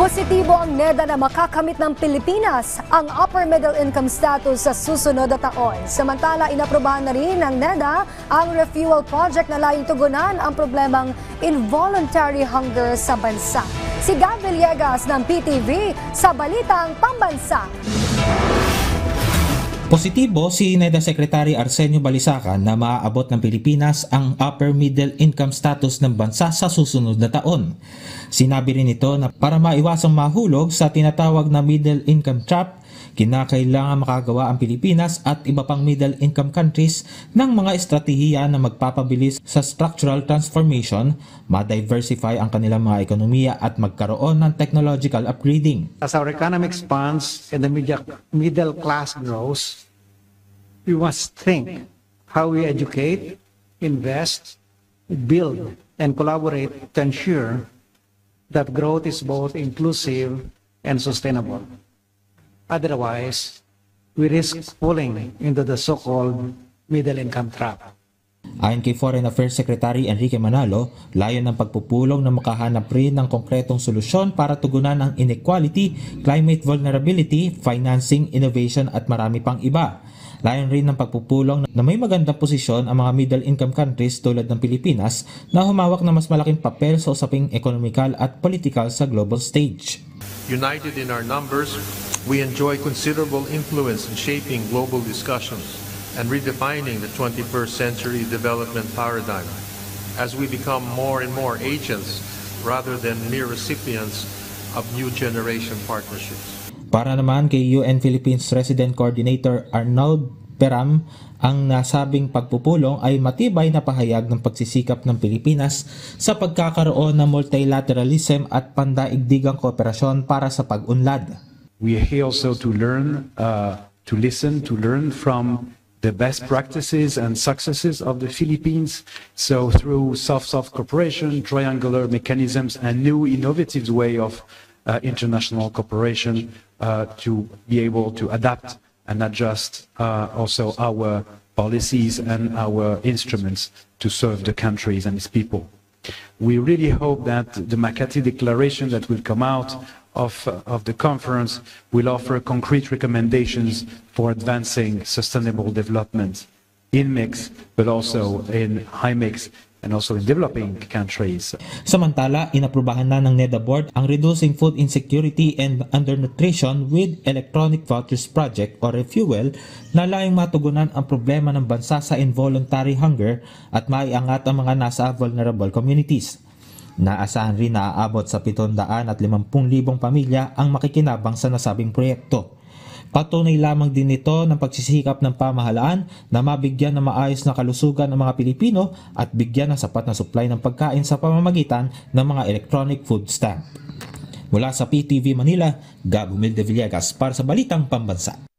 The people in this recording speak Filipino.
Positibo ang NEDA na makakamit ng Pilipinas ang upper middle income status sa susunod na taon. Samantala, inaprubahan na rin ng NEDA ang refuel project na layong tugunan ang problemang involuntary hunger sa bansa. Si Gab Villegas ng PTV sa Balitang Pambansa. Positibo si NEDA Secretary Arsenio Balisacan na maaabot ng Pilipinas ang upper middle income status ng bansa sa susunod na taon. Sinabi rin ito na para maiwasang mahulog sa tinatawag na middle income trap, kinakailangan makagawa ang Pilipinas at iba pang middle income countries ng mga estratehiya na magpapabilis sa structural transformation, ma-diversify ang kanilang mga ekonomiya at magkaroon ng technological upgrading. As our economy expands and the middle class grows, we must think how we educate, invest, build, and collaborate to ensure that growth is both inclusive and sustainable. Otherwise, we risk falling into the so-called middle-income trap. Ayon kay Foreign Affairs Secretary Enrique Manalo, layon ng pagpupulong na makahanap rin ng konkretong solusyon para tugunan ang inequality, climate vulnerability, financing, innovation at marami pang iba. Layon rin ng pagpupulong na may magandang posisyon ang mga middle-income countries tulad ng Pilipinas na humawak na mas malaking papel sa usaping ekonomikal at politikal sa global stage. United in our numbers, we enjoy considerable influence in shaping global discussions and redefining the 21st century development paradigm as we become more and more agents rather than mere recipients of new generation partnerships. Para naman kay UN Philippines Resident Coordinator Arnold Peram, ang nasabing pagpupulong ay matibay na pahayag ng pagsisikap ng Pilipinas sa pagkakaroon ng multilateralism at pandaigdigang kooperasyon para sa pag-unlad. We are here also to learn, to listen, to learn from the best practices and successes of the Philippines. So through soft cooperation, triangular mechanisms, and new innovative way of international cooperation to be able to adapt and adjust also our policies and our instruments to serve the countries and its people. We really hope that the Makati Declaration that will come out of the conference will offer concrete recommendations for advancing sustainable development in mix, but also in high mix and also in developing countries. Samantala, inaprubahan na ng NEDA Board ang Reducing Food Insecurity and Undernutrition with Electronic Vouchers Project o Refuel na layong matugunan ang problema ng bansa sa involuntary hunger at maiangat ang mga nasa vulnerable communities. Naasahan rin na aabot sa 750,000 pamilya ang makikinabang sa nasabing proyekto. Patunay lamang din ito ng pagsisikap ng pamahalaan na mabigyan ng maayos na kalusugan ng mga Pilipino at bigyan ng sapat na supply ng pagkain sa pamamagitan ng mga electronic food stamp. Mula sa PTV Manila, Gab Villegas para sa Balitang Pambansa.